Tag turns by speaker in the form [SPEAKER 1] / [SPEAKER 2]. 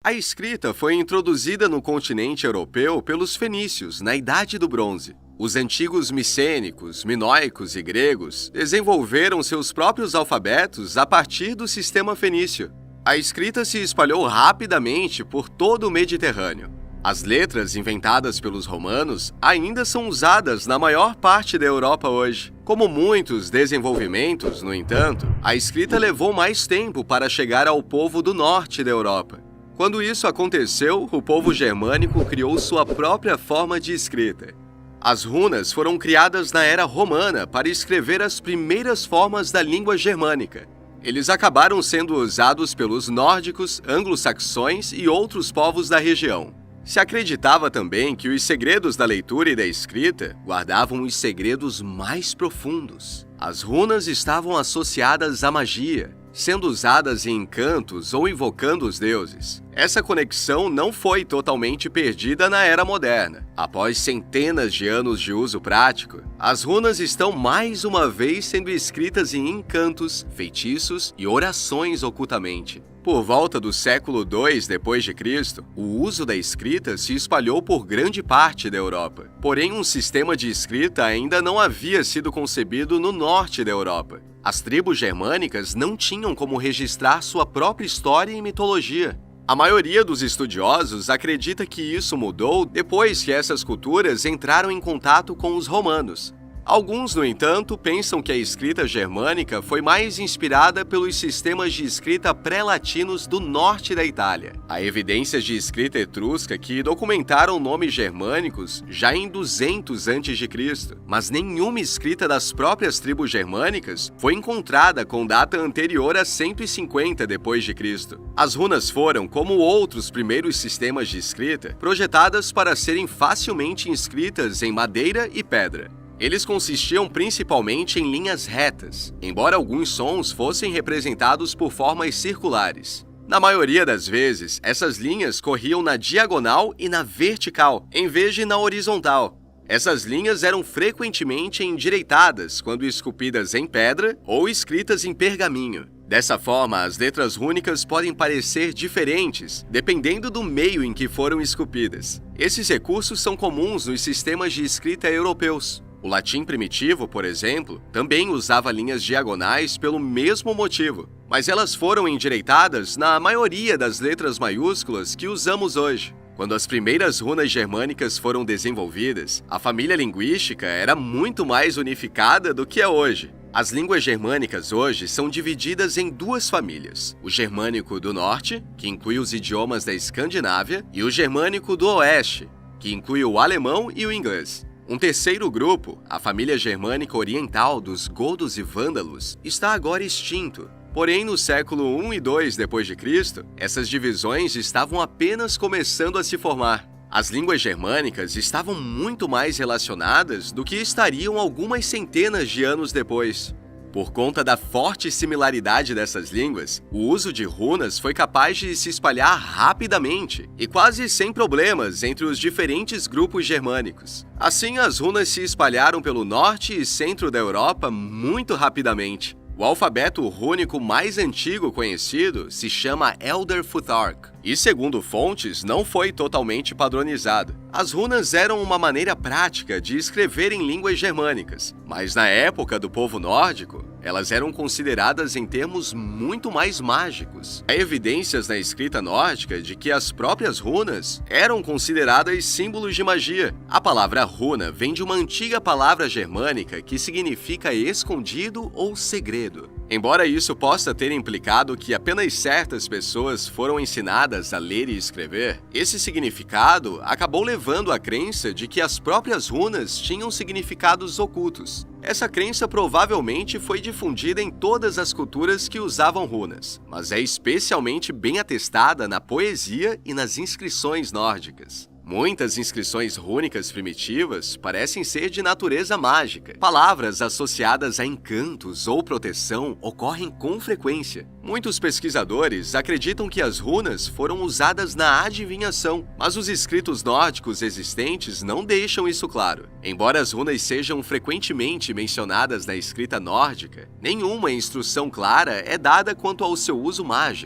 [SPEAKER 1] A escrita foi introduzida no continente europeu pelos fenícios na Idade do Bronze. Os antigos micênicos, minoicos e gregos desenvolveram seus próprios alfabetos a partir do sistema fenício. A escrita se espalhou rapidamente por todo o Mediterrâneo. As letras inventadas pelos romanos ainda são usadas na maior parte da Europa hoje. Como muitos desenvolvimentos, no entanto, a escrita levou mais tempo para chegar ao povo do norte da Europa. Quando isso aconteceu, o povo germânico criou sua própria forma de escrita. As runas foram criadas na era romana para escrever as primeiras formas da língua germânica. Eles acabaram sendo usados pelos nórdicos, anglo-saxões e outros povos da região. Se acreditava também que os segredos da leitura e da escrita guardavam os segredos mais profundos. As runas estavam associadas à magia, sendo usadas em encantos ou invocando os deuses. Essa conexão não foi totalmente perdida na era moderna. Após centenas de anos de uso prático, as runas estão mais uma vez sendo escritas em encantos, feitiços e orações ocultamente. Por volta do século II d.C., o uso da escrita se espalhou por grande parte da Europa. Porém, um sistema de escrita ainda não havia sido concebido no norte da Europa. As tribos germânicas não tinham como registrar sua própria história e mitologia. A maioria dos estudiosos acredita que isso mudou depois que essas culturas entraram em contato com os romanos. Alguns, no entanto, pensam que a escrita germânica foi mais inspirada pelos sistemas de escrita pré-latinos do norte da Itália. Há evidências de escrita etrusca que documentaram nomes germânicos já em 200 a.C., mas nenhuma escrita das próprias tribos germânicas foi encontrada com data anterior a 150 d.C. As runas foram, como outros primeiros sistemas de escrita, projetadas para serem facilmente inscritas em madeira e pedra. Eles consistiam principalmente em linhas retas, embora alguns sons fossem representados por formas circulares. Na maioria das vezes, essas linhas corriam na diagonal e na vertical, em vez de na horizontal. Essas linhas eram frequentemente endireitadas quando esculpidas em pedra ou escritas em pergaminho. Dessa forma, as letras rúnicas podem parecer diferentes, dependendo do meio em que foram esculpidas. Esses recursos são comuns nos sistemas de escrita europeus. O latim primitivo, por exemplo, também usava linhas diagonais pelo mesmo motivo, mas elas foram endireitadas na maioria das letras maiúsculas que usamos hoje. Quando as primeiras runas germânicas foram desenvolvidas, a família linguística era muito mais unificada do que é hoje. As línguas germânicas hoje são divididas em duas famílias: o germânico do norte, que inclui os idiomas da Escandinávia, e o germânico do oeste, que inclui o alemão e o inglês. Um terceiro grupo, a família germânica oriental dos godos e vândalos, está agora extinto. Porém, no século I e II d.C., essas divisões estavam apenas começando a se formar. As línguas germânicas estavam muito mais relacionadas do que estariam algumas centenas de anos depois. Por conta da forte similaridade dessas línguas, o uso de runas foi capaz de se espalhar rapidamente e quase sem problemas entre os diferentes grupos germânicos. Assim, as runas se espalharam pelo norte e centro da Europa muito rapidamente. O alfabeto rúnico mais antigo conhecido se chama Elder Futhark e, segundo fontes, não foi totalmente padronizado. As runas eram uma maneira prática de escrever em línguas germânicas, mas na época do povo nórdico, elas eram consideradas em termos muito mais mágicos. Há evidências na escrita nórdica de que as próprias runas eram consideradas símbolos de magia. A palavra runa vem de uma antiga palavra germânica que significa escondido ou segredo. Embora isso possa ter implicado que apenas certas pessoas foram ensinadas a ler e escrever, esse significado acabou levando à crença de que as próprias runas tinham significados ocultos. Essa crença provavelmente foi difundida em todas as culturas que usavam runas, mas é especialmente bem atestada na poesia e nas inscrições nórdicas. Muitas inscrições rúnicas primitivas parecem ser de natureza mágica. Palavras associadas a encantos ou proteção ocorrem com frequência. Muitos pesquisadores acreditam que as runas foram usadas na adivinhação, mas os escritos nórdicos existentes não deixam isso claro. Embora as runas sejam frequentemente mencionadas na escrita nórdica, nenhuma instrução clara é dada quanto ao seu uso mágico.